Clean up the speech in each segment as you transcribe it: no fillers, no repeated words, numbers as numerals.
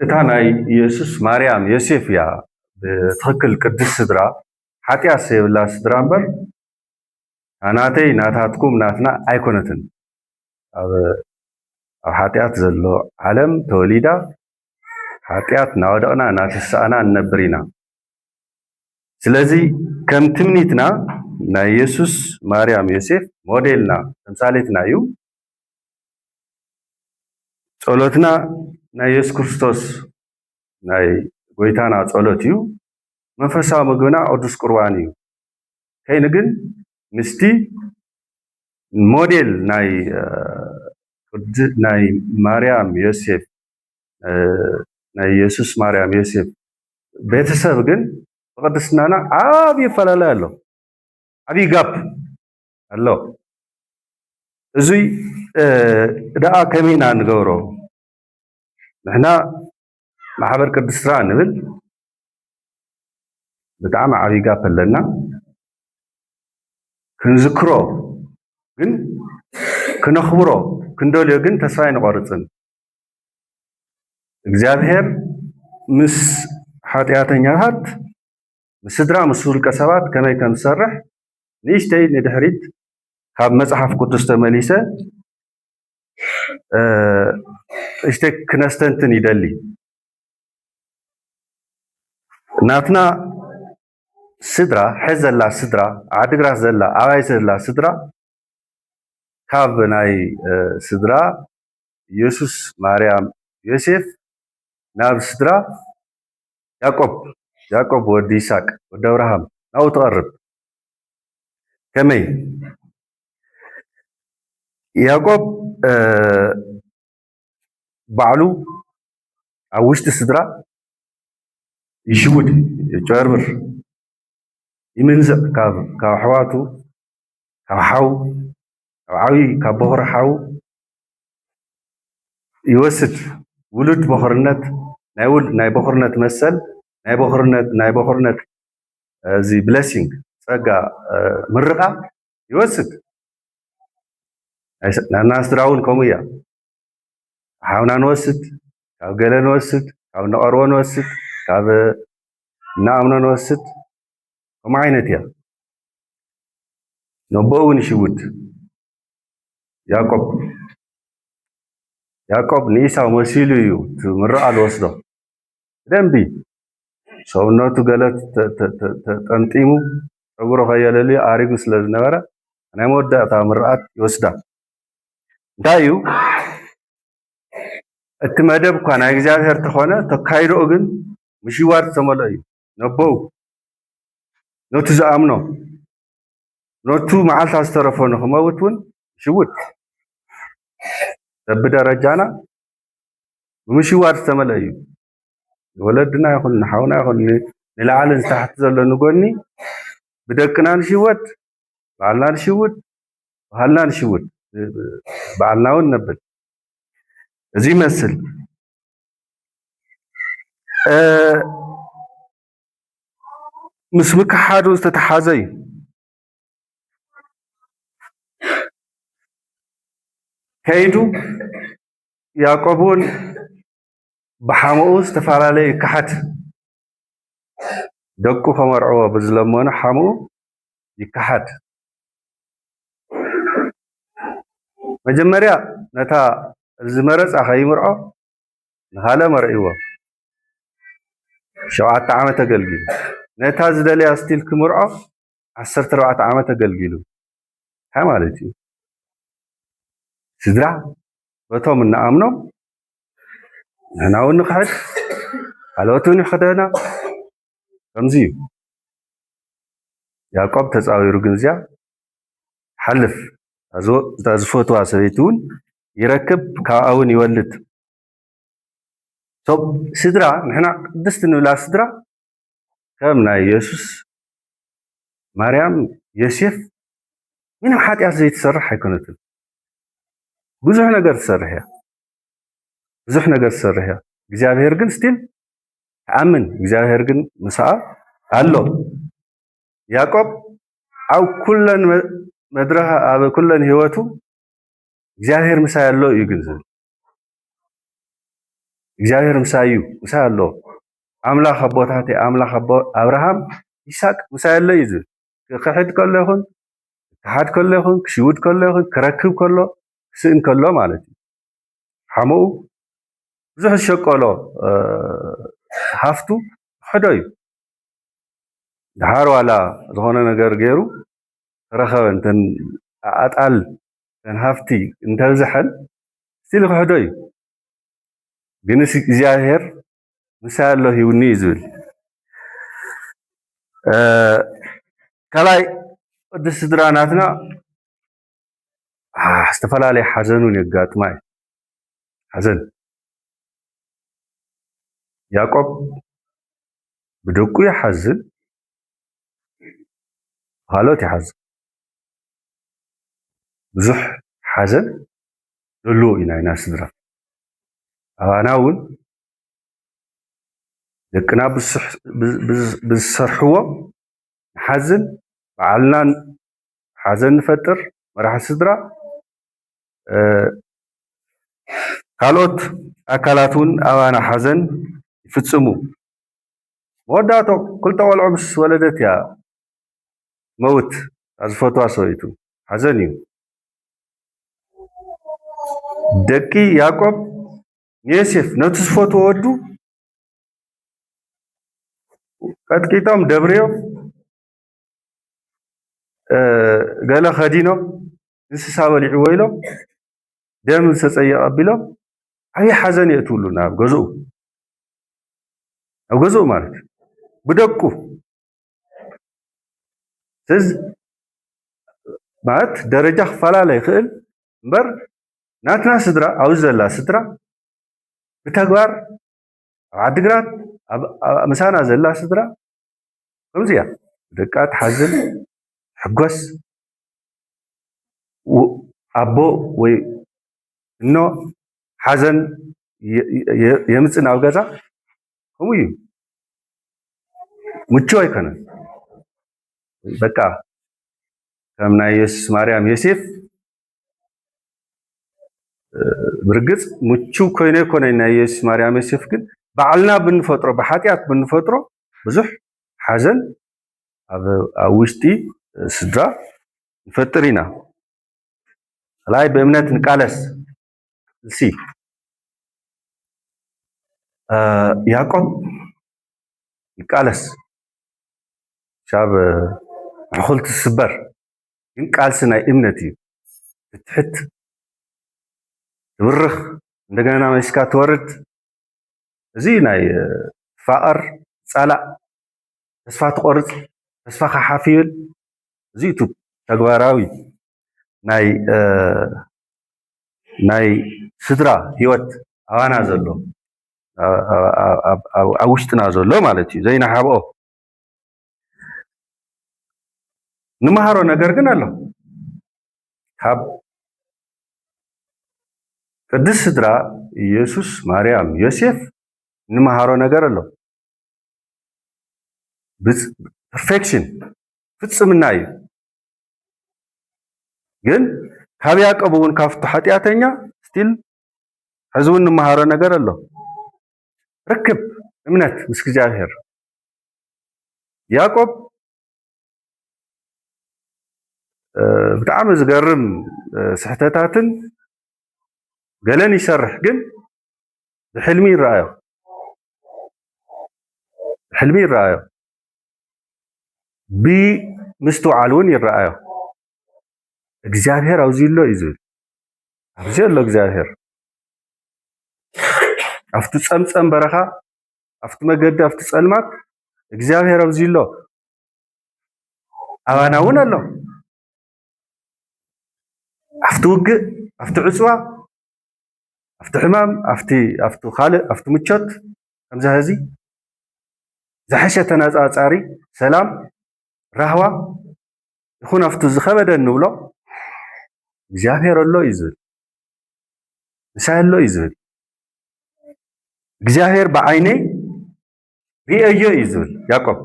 እታ ናይ ኢየሱስ ማርያም ዮሴፍ እያ ብትክክል ቅድስ ስድራ ሓጢኣት ዘይብላ ስድራ እምበር ናተይ ናታትኩም ናትና ኣይኮነትን ኣብ ሓጢኣት ዘሎ ዓለም ተወሊዳ ሓጢኣት ናወደቕና ናተሳእና ንነብር ኢና ስለዚ ከም ትምኒትና ናይ ኢየሱስ ማርያም ዮሴፍ ሞዴልና ተምሳሌትና እዩ ጸሎትና ናይ ኢየሱስ ክርስቶስ ናይ ጎይታና ጸሎት እዩ መንፈሳዊ ምግብና ቅዱስ ቁርባን እዩ ከይን ግን ምስቲ ሞዴል ናይ ማርያም ዮሴፍ ናይ ኢየሱስ ማርያም ዮሴፍ ቤተሰብ ግን ብቅድስናና ዓብዪ ይፈላለ ኣሎ ዓብዪ ጋፕ ኣሎ እዙይ ደኣ ከመይና ንገብሮ ንሕና ማሕበር ቅዱስ ስራ ንብል ብጣዕሚ ዓብዪ ጋፕ ኣለና ክንዝክሮ ግን ክነኽብሮ ክንደልዮ ግን ተስፋ ኣይንቆርፅን እግዚአብሔር ምስ ሓጢኣተኛታት ምስ ስድራ ምስ ውልቀ ሰባት ከመይ ከም ዝሰርሕ ንእሽተይ ንድሕሪት ካብ መፅሓፍ ቅዱስ ተመሊሰ እሽተይ ክነስተንትን ይደሊ ናትና ስድራ ሕዚ ዘላ ስድራ ዓዲግራት ዘላ ኣባይተ ዘላ ስድራ ካብ ናይ ስድራ ኢየሱስ ማርያም ዮሴፍ ናብ ስድራ ያዕቆብ ወዲ ይስሐቅ ወዲ አብርሃም ናብኡ ትቐርብ ከመይ ያዕቆብ ባዕሉ ኣብ ውሽጢ ስድራ ይሽውድ ይጭበርብር ይምንዝዕ ካብ ኣሕዋቱ ካብ ሓው ካብ ዓብዪ ካብ በኹሪ ሓው ይወስድ ውሉድ በኹርነት ናይ በኹርነት መሰል ናይ በኹርነት እዚ ብለሲንግ ፀጋ ምርቓ ይወስድ ናትና ስድራ እውን ከምኡ እያ ሓውና ንወስድ ካብ ገለ ንወስድ ካብ ነቐርቦ ንወስድ ካብ እናኣምኖ ንወስድ ከምኡ ዓይነት እያ ነቦ እውን ይሽውድ ያዕቆብ ንኢሳው መሲሉ እዩ ምርቓ ዝወስዶ ብደንቢ ሰውነቱ ገለ ተጠምጢሙ ፀጉሩ ከየለልዩ ኣሪጉ ስለ ዝነበረ ናይ መወዳእታ ምርቓት ይወስዳ እንታይ እዩ እቲ መደብ እኳ ናይ እግዚኣብሔር ተኾነ ተካይድኡ ግን ምሽዋድ ዝተመልኦ እዩ ነቦው ነቱ ዝኣምኖ ነቱ መዓልታ ዝተረፈ ንክመውት እውን ይሽውድ በብደረጃና ብምሽዋድ ዝተመልአ እዩ ወለድና ይኹን ንሓውና ይኹን ንላዕልን ታሕቲ ዘሎ ንጎኒ ብደቅና ንሽወድ ባዕልና ንሽውድ ባህልና ንሽውድ ባዕልና እውን ነብል እዚ ይመስል ምስ ምክሓዱ ዝተተሓዘ እዩ ከይዱ ያዕቆብ እውን ብሓሙኡ ዝተፈላለየ ይከሓት ደቁ ከመርዕዎ ብዝለመኑ ሓሙኡ ይከሓት መጀመርያ ነታ ዝመረፃ ከይምርዖ ንኻልእ መርዒዎ 7 ዓመት ኣገልጊሉ ነታ ዝደልያ ስቲል ክምርዖ 14 ዓመት ኣገልጊሉ እንታይ ማለት እዩ ስድራ በቶም እናኣምኖም ንሕና እውን ንክሕድ ካልኦት እውን ይክደና ከምዚ እዩ ያዕቆብ ተፃዊሩ ግን እዚያ ሓልፍ እታ ዝፈትዋ ሰበይቲ እውን ይረክብ ካብኣ እውን ይወልድ ስድራ ንሕና ቅድስቲ ንብላ ስድራ ከም ናይ ኢየሱስ ማርያም ዮሴፍ ምንም ሓጢኣት ዘይትሰርሕ ኣይኮነትን ብዙሕ ነገር ትሰርሕ እያ እግዚኣብሔር ግን ስቲል ተኣምን እግዚኣብሔር ግን ምስኣ ኣሎ ያዕቆብ ኣብ ኩለን መድረኽ ኣብ ኩለን ህይወቱ እግዚኣብሔር ምሳይ ኣሎ እዩ ግን ዝብል እግዚአብሔር ምሳዩ ምሳይ ኣሎ ኣምላኽ ኣቦታተይ ኣምላኽ አብርሃም ይስሐቅ ምሳይ ኣሎ እዩ ዝብል ክሕድ ከሎ ይኹን ክሓድ ከሎ ይኹን ክሽውድ ከሎ ይኹን ክረክብ ከሎ ክስእን ከሎ ማለት እዩ ሓሙኡ ብዙሕ ዝሸቀሎ ሃፍቱ ሕዶ እዩ ድሓር ዋላ ዝኾነ ነገር ገይሩ ረኸበ እንተን ኣጣል እንተን ሃፍቲ እንተብዝሐን ስቲል ክሕዶ እዩ ግን እግዚኣብሔር ምሳይ ኣሎ ሂቡኒ እዩ ዝብል ካልኣይ ወዲ ስድራ ናትና ዝተፈላለየ ሓዘን እውን የጋጥማ እዩ ሓዘን ያዕቆብ ብደቁ ይሓዝን ካልኦት ይሓዝን ብዙሕ ሓዘን ዘለዎ ኢና ኢና ስድራ ኣባና እውን ደቅና ብዝሰርሕዎ ንሓዝን ባዕልና ሓዘን ንፈጥር መራሒ ስድራ ካልኦት ኣካላት እውን ኣባና ሓዘን ይፍፅሙ መወዳእቶ ክልተ ቆልዑ ምስ ወለደት እያ መውት ዝፈትዋ ሰበይቱ ሓዘን እዩ ደቂ ያዕቆብ ዮሴፍ ነቲ ዝፈትዎ ወዱ ቀጥቂጦም ደብርዮም ገለ ከዲኖም እንስሳ በሊዕዎ ኢሎም ደም ዝተፀየቐ ኣቢሎም ዓብዪ ሓዘን የእትውሉ ናብ ገዝኡ ኣብ ገዝኡ ማለት እዩ ብደቁ ስለዚ ማለት ደረጃ ክፈላለ ይኽእል እምበር ናትና ስድራ ኣብዚ ዘላ ስድራ ብተግባር ኣብ ዓዲግራት ምሳና ዘላ ስድራ ከምዚ እያ ደቃ ትሓዝን ሕጎስ ኣቦ ወይ እኖ ሓዘን የምፅእ ናብ ገዛ ከምኡ እዩ ምቹው ኣይኮነን በቃ ከም ናይ ኢየሱስ ማርያም ዮሴፍ ብርግፅ ምቹው ኮይኑ ኣይኮነን ናይ ኢየሱስ ማርያም ዮሴፍ ግን ባዕልና ብንፈጥሮ ብሓጢኣት ብንፈጥሮ ብዙሕ ሓዘን ኣብ ውሽጢ ስድራ ንፈጥር ኢና ላይ ብእምነት ንቃለስ እሲ ያዕቆብ ይቃለስ ሻብ ኣኹልቲ ዝስበር ግን ቃልሲ ናይ እምነት እዩ ትትሕት ትብርኽ እንደገና መስካ ትወርድ እዚ ናይ ትፋቐር ፃላእ ተስፋ ትቆርፅ ተስፋ ካሓፍብል እዚ እቲ ተግባራዊ ናይ ስድራ ሂወት ኣባና ዘሎ ኣብ ውሽጥና ዘሎ ማለት እዩ ዘይናሓብኦ ንመሃሮ ነገር ግን ኣሎ ካብ ቅድስ ስድራ ኢየሱስ ማርያም ዮሴፍ ንመሃሮ ነገር ኣሎ ፐርፌክሽን ፍፅምና እዩ ግን ካብ ያዕቆብ እውን ካብቲ ሓጢኣተኛ ስቲል ሕዚ እውን ንመሃሮ ነገር ኣሎ ርክብ እምነት ምስ እግዚኣብሔር ያዕቆብ ብጣዕሚ ዝገርም ስሕተታትን ገለን ይሰርሕ ግን ብሕልሚ ይረአዮ ብምስትውዓል እውን ይረአዮ እግዚአብሔር ኣብዚ ኣሎ እዩ ዝብል ኣብዚ ኣሎ እግዚአብሔር ኣብቲ ፀምፀም በረኻ ኣብቲ መገዲ ኣብቲ ፀልማት እግዚአብሔር ኣብዚ ኣሎ ኣባና እውን ኣሎ ኣብቲ ውግእ ኣብቲ ዕፅዋ ኣብቲ ሕማም ኣብቲ ካልእ ኣብቲ ምቾት ከምዚ ህዚ ዝሓሸ ተነፃፃሪ ሰላም ራህዋ ይኹን ኣብቲ ዝኸበደ እንብሎ እግዚአብሔር ኣሎ እዩ ዝብል ምሳይ ኣሎ እዩ ዝብል እግዚአብሔር ብዓይነይ ሪአዮ እዩ ዝብል ያዕቆብ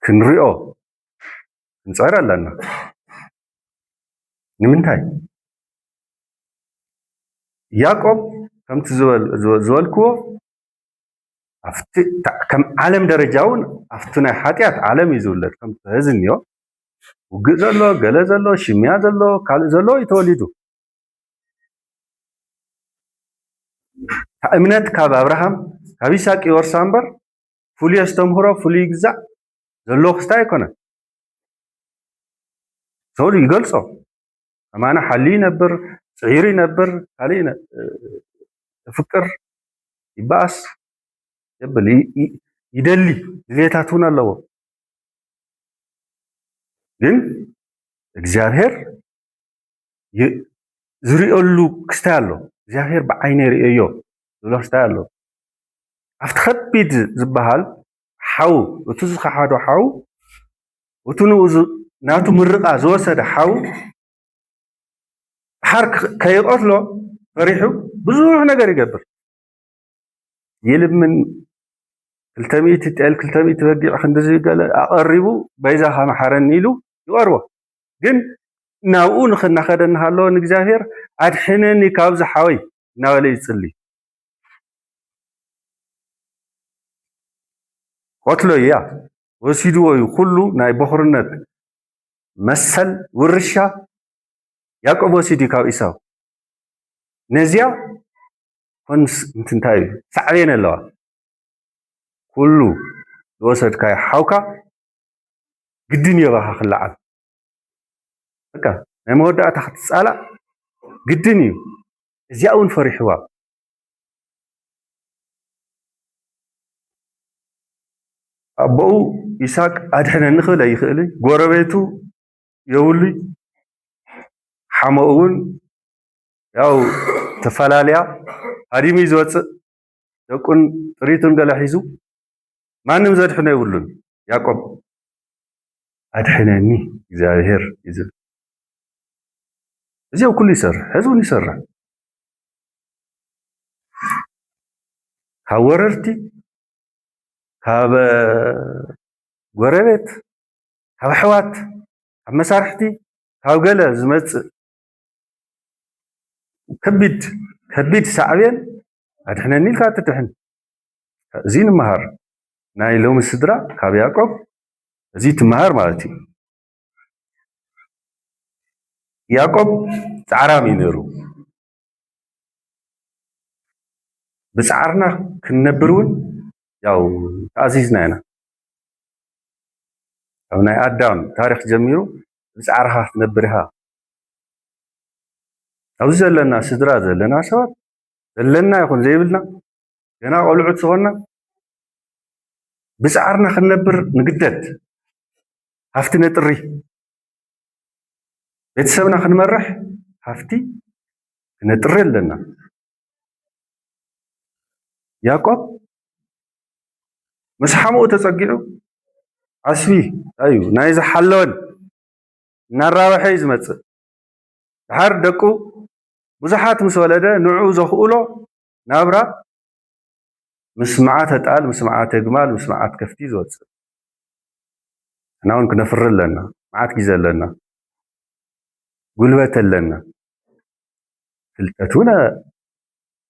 ክንሪኦ ክንፅዕር ኣለና ንምንታይ ያዕቆብ ከምቲ ዝበልክዎ ኣብቲ ከም ዓለም ደረጃውን ኣብቲ ናይ ሓጢኣት ዓለም እዩ ዝውለድ ከምቲ ህዚ እኒኦ ውግእ ዘሎ ገለ ዘሎ ሽምያ ዘሎ ካልእ ዘሎ እዩ ተወሊዱ እምነት ካብ ኣብርሃም ካብ ይስሐቅ ይወርሳ እምበር ፍሉይ ኣስተምህሮ ፍሉይ ግዛእ ዘለዎ ክስታይ ኣይኮነን ሰው ይገልጾ ኣማና ሓሊ ይነብር ፅዒር ይነብር ካልእ ፍቅር ይበኣስ يبل يدلي ድሌታት እውን ኣለዎ ግን እግዚአብሔር ዝሪኦሉ ክስታይ ኣሎ እግዚአብሔር ብዓይነ ይሪኦዮ ዝብሎ ክስታይ ኣሎ ኣብቲ ከቢድ ዝበሃል ሓው እቲ ዝኸሓዶ ሓው እቲ ናቱ ምርቃ ዝወሰደ ሓው ድሓር ከይቆትሎ ፈሪሑ ብዙሕ ነገር ይገብር يلمن كلتميت تقل كلتميت بقي خندزي قال اقربو بيزا خمحرن يلو يقربو ግን ናብኡ ንኽናኸደና ሃለዎ ንእግዚአብሔር ኣድሕነኒ ካብዚ ሓወይ እናበለ ይፅሊ ቆትሎ እያ ወሲድዎ እዩ ኩሉ ናይ በኹርነት መሰል ውርሻ ያዕቆብ ወሲዱ ካብ ኢሳው ነዚያ ኮንስ እንትንታይ ሳዕቤን ኣለዋ ኩሉ ዝወሰድካዮ ሓውካ ግድን የባኻ ክለዓል በቃ ናይ መወዳእታ ክትፃላእ ግድን እዩ እዚኣ እውን ፈሪሕዋ ኣቦኡ ይስሐቅ ኣድሕነኒ ክብል ኣይኽእልን ጎረቤቱ የብሉይ ሓሞኡ እውን ያው ተፈላለያ ሃዲሙ ዝወፅእ ደቁን ጥሪቱን ገለ ሒዙ ማንም ዘድሕኖ የብሉን ያዕቆብ ኣድሕነኒ እግዚአብሔር ይዝብል እዚኣ ኩሉ ይሰርሕ ሕዚ እውን ይሰርሕ ካብ ወረርቲ ካብ ጎረቤት ካብ ኣሕዋት ካብ መሳርሕቲ ካብ ገለ ዝመፅእ ከቢድ ሳዕቤን ኣድሕነኒ ኢልካ ትድሕን እዚ ንምሃር ናይ ሎሚ ስድራ ካብ ያዕቆብ እዚ ትምሃር ማለት እዩ ያዕቆብ ፃዕራም እዩ ነይሩ ብፃዕርና ክንነብር እውን ያው ተኣዚዝና ኢና ኣብ ናይ ኣዳም ታሪክ ጀሚሩ ብፃዕርካ ክትነብር ኢኻ ኣብዚ ዘለና ስድራ ዘለና ሰባት ዘለና ይኹን ዘይብልና ገና ቆልዑት ዝኾንና ብፃዕርና ክንነብር ንግደድ ሃፍቲ ነጥሪ ቤተሰብና ክንመርሕ ሃፍቲ ክነጥሪ ኣለና ያዕቆብ ምስ ሓሙኡ ተፀጊዑ ዓስቢ እዩ ናይ ዝሓለወን እናራብሐ እዩ ዝመፅእ ድሓር ደቁ ብዙሓት ምስ ወለደ ንዕኡ ዘኽእሎ ናብራ ምስ መዓተ ጣል ምስ መዓተ ግማል ምስ መዓት ከፍቲ ዝወፅእ እና እውን ክነፍሪ ኣለና መዓት ግዜ ኣለና ጉልበት ኣለና ፍልጠት እውን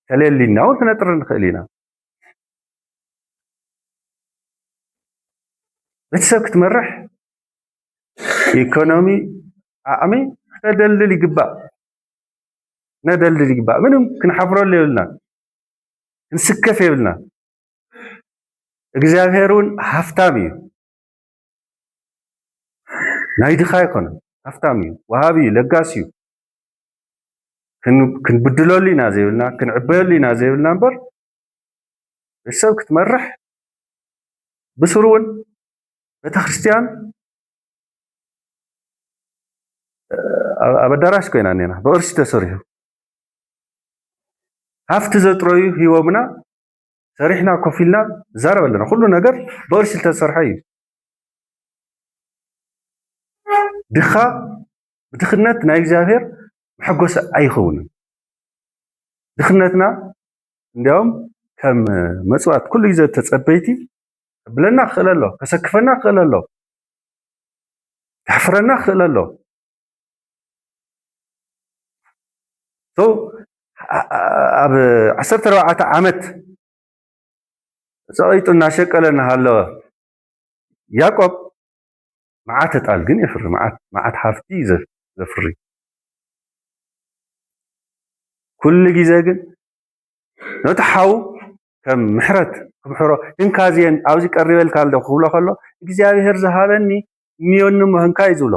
ተለሊና እውን ክነጥሪ ንኽእል ኢና ቤተሰብ ክትመርሕ ኢኮኖሚ ዓቕሚ ክተደልል ይግባእ ነደልል ይግባእ ምንም ክንሓፍረሉ የብልና ክንስከፍ የብልና እግዚአብሔር እውን ሃፍታም እዩ ናይ ድኻ ኣይኮነን ሃፍታም እዩ ወሃቢ እዩ ለጋሲ እዩ ክንብድለሉ ኢና ዘይብልና ክንዕበየሉ ኢና ዘይብልና እምበር ቤተሰብ ክትመርሕ ብስሩ እውን ቤተክርስትያን ኣብ ኣዳራሽ ኮይና ኔና ብቅርሲ ተሰሪሑ ሃፍቲ ዘጥረዩ ሂቦምና ሰሪሕና ኮፍ ኢልና ዛረብ ኣለና ኩሉ ነገር ብቅርሲ ዝተሰርሐ እዩ ድኻ ብድኽነት ናይ እግዚአብሔር መሐጎስ ኣይኸውንን ድኽነትና እንዲያውም ከም መፅዋት ኩሉ ግዜ ተፀበይቲ ከብለና ክኽእል ኣሎ ከሰክፈና ክኽእል ኣሎ ከሕፍረና ክኽእል ኣሎ ኣብ 14 ዓመት ፀቂጡ እናሸቀለ እናሃለወ ያዕቆብ መዓት ዕጣል ግን የፍሪ መዓት ሃፍቲ ዘፍሪ ኩሉ ግዜ ግን ነቲ ሓው ከም ምሕረት ክምሕሮ እንካዝየን ኣብዚ ቀሪበልካ ኣሎ ክብሎ ከሎ እግዚኣብሔር ዝሃበኒ እኒኦኒ ምህንካ እዩ ዝብሎ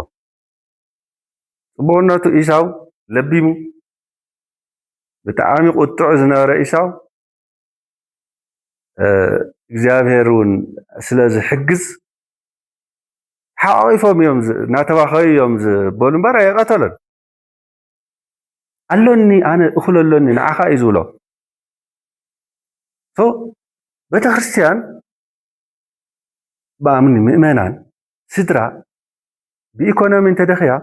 ጽቡቕነቱ ኢሳው ለቢሙ ብጣዕሚ ቁጡዕ ዝነበረ ኢሳው እግዚኣብሔር እውን ስለ ዝሕግዝ ሓቂፎም እዮም እናተባኸዩ እዮም ዝበሉ እምበር ኣይቀተሎን ኣሎኒ ኣነ እኹል ኣሎኒ ንዓኻ እዩ ዝብሎ ቤተክርስትያን ብኣምኒ ምእመናን ስድራ ብኢኮኖሚ እንተደኺያ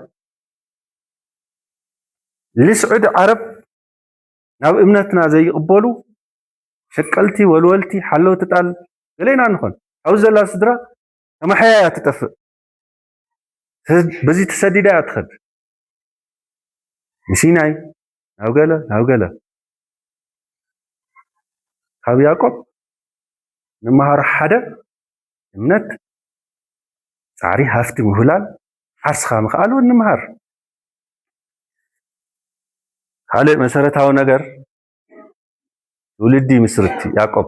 ልስዑድ ዓረብ ናብ እምነትና ዘይቕበሉ ሸቀልቲ ወልወልቲ ሓለውቲ ጣል ገለና ንኾን ኣብዚ ዘላ ስድራ ተማሕያ እያ ትጠፍእ በዚ ተሰዲዳ እያ ትኸድ ንሲናይ ናብ ገለ ካብ ያዕቆብ ንምሃሮ ሓደ እምነት ፃዕሪ ሃፍቲ ምሁላል ዓርስኻ ምኽኣል እውን ንምሃር ካልእ መሰረታዊ ነገር ትውልዲ ምስርቲ ያዕቆብ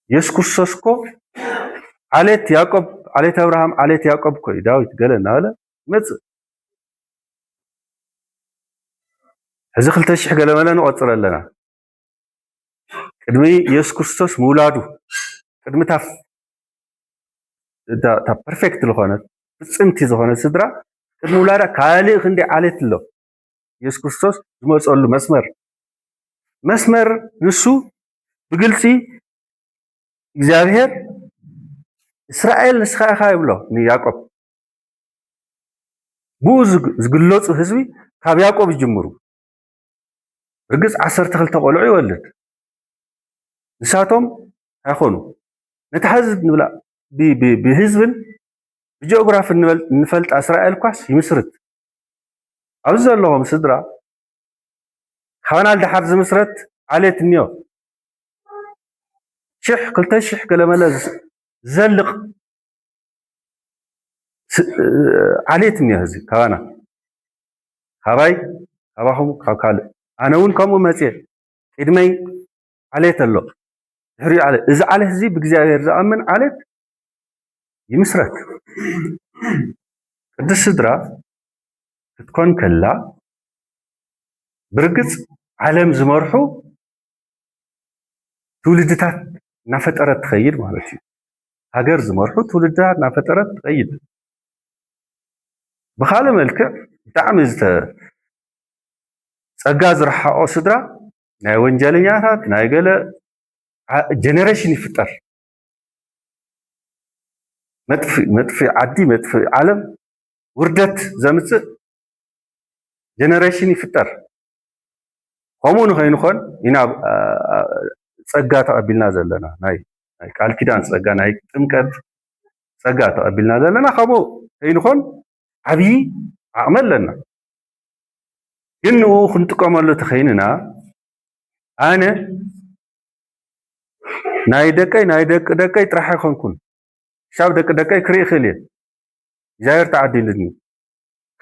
ኢየሱስ ክርስቶስ እኮ ዓሌት ያዕቆብ ዓሌት አብርሃም ዓሌት ያዕቆብ እኮ እዩ ዳዊት ገለ እናበለ ይመፅእ ሕዚ 2000 ገለ መለ ንቆፅር ኣለና ቅድሚ ኢየሱስ ክርስቶስ ምውላዱ ቅድሚ እታ ፐርፌክት ዝኾነት ፍፅምቲ ዝኾነት ስድራ ቅድሚ ውላዳ ካልእ ክንደይ ዓሌት ኣሎ ኢየሱስ ክርስቶስ ዝመፀሉ መስመር ንሱ ብግልፂ እግዚኣብሔር እስራኤል ንስኻ ኢኻ ይብሎ ንያዕቆብ ብኡ ዝግለፁ ህዝቢ ካብ ያዕቆብ ይጅምሩ ርግፅ 12 ቆልዑ ይወልድ ንሳቶም ኣይኾኑ ነቲ ህዝብ ንብላ ብህዝብን ብጂኦግራፊን ንፈልጣ እስራኤል ኳስ ይምስርት ኣብዚ ዘለኹም ስድራ ሓበናል ድሓር ዝምስረት ዓሌት እኒኦ 2000 ገለ መለ ዘልቕ ዓሌት እኒኦ ህዚ ካባና ካባይ ካባኹም ካብ ካልእ ኣነ እውን ከምኡ መፅየ ቅድመይ ዓሌት ኣሎ ድሕሪኡ ዓሌት እዚ ዓሌት እዚ ብእግዚኣብሔር ዝኣምን ዓሌት ይምስረት ቅድስ ስድራ ክትኮን ከላ ብርግፅ ዓለም ዝመርሑ ትውልድታት እናፈጠረት ትኸይድ ማለት እዩ ሃገር ዝመርሑ ትውልድታት እናፈጠረት ትኸይድ ብካልእ መልክዕ ብጣዕሚ ፀጋ ዝረሓቆ ስድራ ናይ ወንጀለኛታት ናይ ገለ ጀነሬሽን ይፍጠር መጥፊ ዓዲ መጥፊ ዓለም ውርደት ዘምፅእ ጀነሬሽን ይፍጠር ከምኡ ንኸይንኾን ኢና ፀጋ ተቐቢልና ዘለና ናይ ቃል ኪዳን ፀጋ ናይ ጥምቀት ፀጋ ተቐቢልና ዘለና ከምኡ ከይንኾን ዓብዪ ዓቕሚ ኣለና ግን ንኡ ክንጥቀመሉ ተኸይንና ኣነ ናይ ደቀይ ጥራሕ ኣይኮንኩን ክሻብ ደቀይ ክርኢ ይኽእል እየ እግዚኣብሔር ተዓዲሉኒ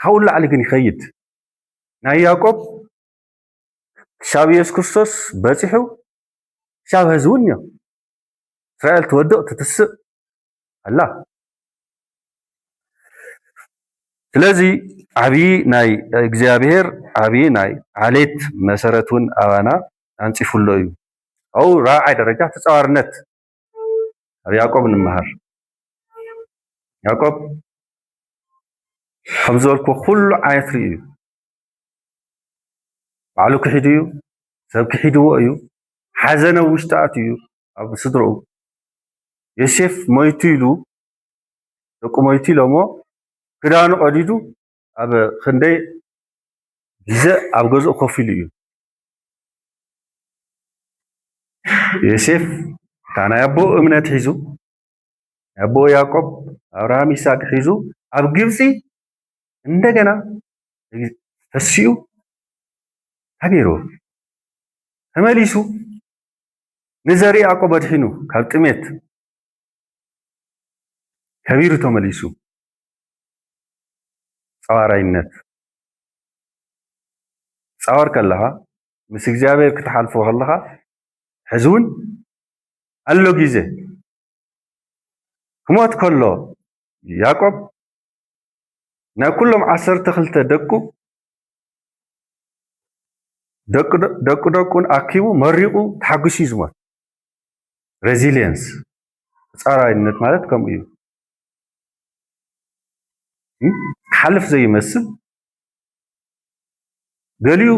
ካብኡ ላዕሊ ግን ይኸይድ ናይ ያዕቆብ ክሻብ ኢየሱስ ክርስቶስ በፂሑ ክሻብ ህዝቢ እውን እዮም እስራኤል ትወድቕ ትትስእ ኣላ ስለዚ ዓብዪ ናይ እግዚኣብሔር ዓብዪ ናይ ዓሌት መሰረት እውን ኣባና ኣንፂፉሎ እዩ ኣብኡ ራብዓይ ደረጃ ተፃዋርነት ኣብ ያዕቆብ ንምሃር ያዕቆብ ከም ዝበልኩ ኩሉ ዓይነት ርኢ እዩ ባዕሉ ክሒዱ እዩ ሰብ ክሒድዎ እዩ ሓዘነ ውሽጢ ኣትዩ ኣብ ስድርኡ ዮሴፍ ሞይቱ ኢሉ ደቁ ሞይቱ ኢሎሞ ክዳኑ ቀዲዱ ኣብ ክንደይ ግዜ ኣብ ገዝኡ ኮፍ ኢሉ እዩ ዮሴፍ እታ ናይ ኣቦኡ እምነት ሒዙ ናይ ኣቦኡ ያዕቆብ ኣብርሃም ይስሐቅ ሒዙ ኣብ ግብፂ እንደገና ተሲኡ ሃገይሮ ተመሊሱ ንዘሪ ያዕቆብ ኣድሒኑ ካብ ጥሜት ከቢሩ ተመሊሱ ጸዋራይነት ጻወር ከለኻ ምስ እግዚኣብሔር ክትሓልፎ ከለኻ ሕዚ እውን ኣሎ ግዜ ክሞት ከሎ ያዕቆብ ናይ ኩሎም 12 ደቁን ኣኪቡ መሪቑ ተሓጒሱ እዩ ዝሞት ሬዚሊየንስ ጻራይነት ማለት ከምኡ እዩ ሓልፍ ዘይመስል ገሊኡ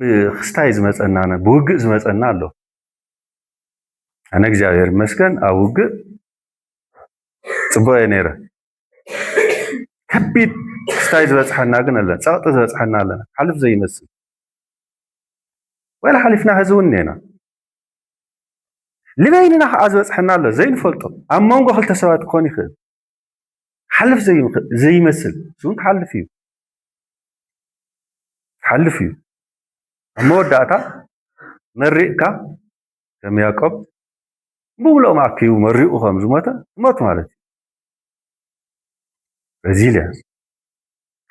ብክስታይ ዝመፀና ብውግእ ዝመፀና ኣሎ ኣነ እግዚኣብሔር ይመስገን ኣብ ውግእ ጽቡቅ እየ ነይረ ከቢድ ክስታይ ዝበፅሐና ግን ኣለ ፀቕጢ ዝበፅሐና ኣለና ሓልፍ ዘይመስል ወላ ሓሊፍና ሕዚ እውን እኒአና ልበይንና ከዓ ዝበፅሐና ኣሎ ዘይንፈልጦ ኣብ መንጎ ክልተ ሰባት ክኾን ይኽእል ሓልፍ ዘይመስል እሱን ክሓልፍ እዩ ሓልፍ እዩ ኣብ መወዳእታ መሪቕካ ከም ያዕቆብ ብሙሉኦም ኣኪቡ መሪቑ ከም ዝሞተ ሞት ማለት እዩ ሬዚልያንስ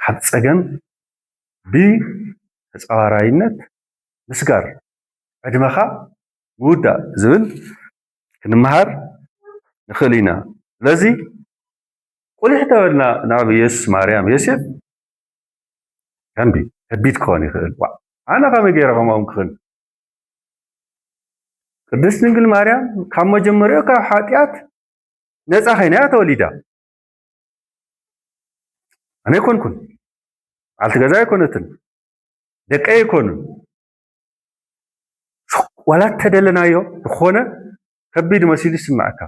ካብ ፀገም ብተፃዋራይነት ምስጋር ዕድመኻ ምውዳእ ዝብል ክንመሃር ንኽእል ኢና ስለዚ ቁልሕ ተበልና ናብ ኢየሱስ ማርያም ዮሴፍ ከቢድ ክኾን ይኽእል ኣነ ከመይ ገይረ ከምኦም ክኽእል ቅድስት ድንግል ማርያም ካብ መጀመሪኡ ካብ ሓጢኣት ነፃ ኸይና እያ ተወሊዳ ኣነ ኣይኮንኩን ዓልቲ ገዛ ኣይኮነትን ደቀይ ኣይኮኑን ዋላ ተደለናዮ ዝኾነ ከቢድ መሲሉ ይስማዓካ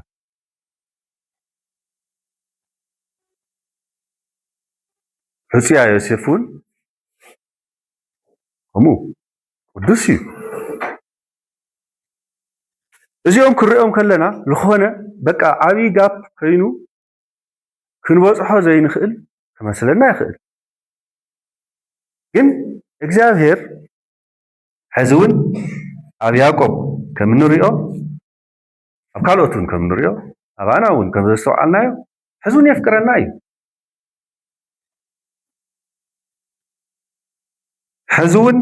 ሕፁያ ዮሴፍ እውን ከምኡ ቅዱስ እዩ እዚኦም ክንሪኦም ከለና ዝኾነ በቃ ዓብይ ጋፕ ኮይኑ ክንበፅሖ ዘይንኽእል ክመስለና ይኽእል ግን እግዚኣብሔር ሕዚ እውን ኣብ ያዕቆብ ከም እንሪኦ ኣብ ካልኦት እውን ከም እንሪኦ ኣብ ኣና እውን ከም ዘስተውዓልናዮ ሕዚ እውን የፍቅረና እዩ ሕዚ እውን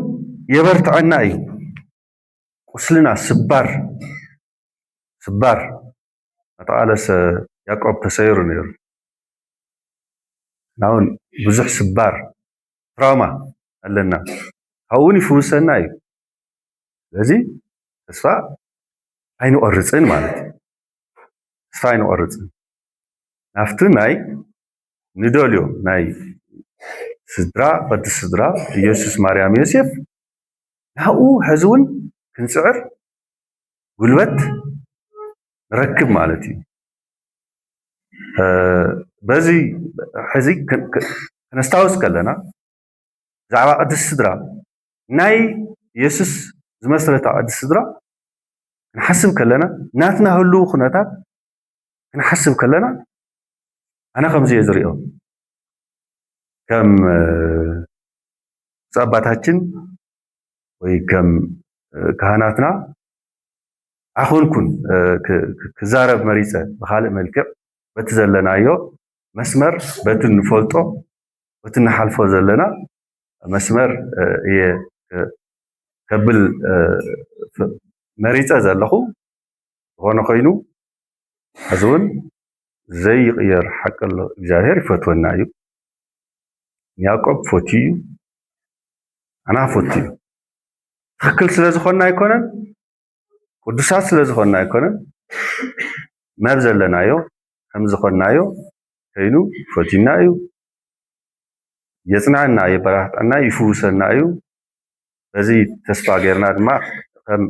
የበርትዐና እዩ ቁስልና ስባር ኣጠቓለሰ ያዕቆብ ተሰይሩ ነይሩ ናውን ብዙሕ ስባር ትራውማ ኣለና ካብኡ እውን ይፍውሰና እዩ ስለዚ ተስፋ ኣይንቆርፅን ማለት እዩ ተስፋ ኣይንቆርፅን ናብቲ ናይ ንደልዮ ናይ ስድራ ቅዲ ስድራ ኢየሱስ ማርያም ዮሴፍ ናብኡ ሕዚ እውን ክንፅዕር ጉልበት ንረክብ ማለት እዩ በዚ ሕዚ ክነስታውስ ከለና ብዛዕባ ቅድስቲ ስድራ ናይ ኢየሱስ ዝመስረታ ቅድስቲ ስድራ ክንሓስብ ከለና ናትና ህልው ኩነታት ክንሓስብ ከለና ኣነ ከምዚ እየ ዝሪኦ ከም አባታችን ወይ ከም ካህናትና ኣኹንኩን ክዛረብ መሪፀ ብካልእ መልክዕ በቲ ዘለናዮ መስመር በቲ ንፈልጦ በቲ ንሓልፎ ዘለና መስመር እየ ከብል መሪፀ ዘለኹ ዝኾነ ኮይኑ ሕዚ እውን ዘይቕየር ሓቂ ኣሎ እግዚኣብሔር ይፈትወና እዩ ያዕቆብ ፈትዩ ኣና ፈትዩ ትክክል ስለ ዝኾንና ኣይኮነን ቅዱሳት ስለ ዝኾንና ኣይኮነን መብ ዘለናዮ ከም ዝኾንናዮ ኮይኑ ፈቲና እዩ የጽናዕና የበራህጠና ይፍውሰና እዩ በዚ ተስፋ ገይርና ድማ ከም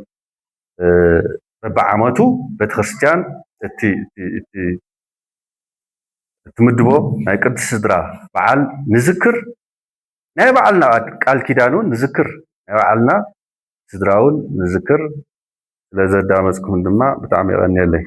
በብዓመቱ ቤተክርስትያን እቲ ምድቦ ናይ ቅድስቲ ስድራ በዓል ንዝክር ናይ በዓልና ቃል ኪዳን እውን ንዝክር ናይ በዓልና ስድራ እውን ንዝክር ስለዘዳመፅኩም ድማ ብጣዕሚ ይቀኒየለይ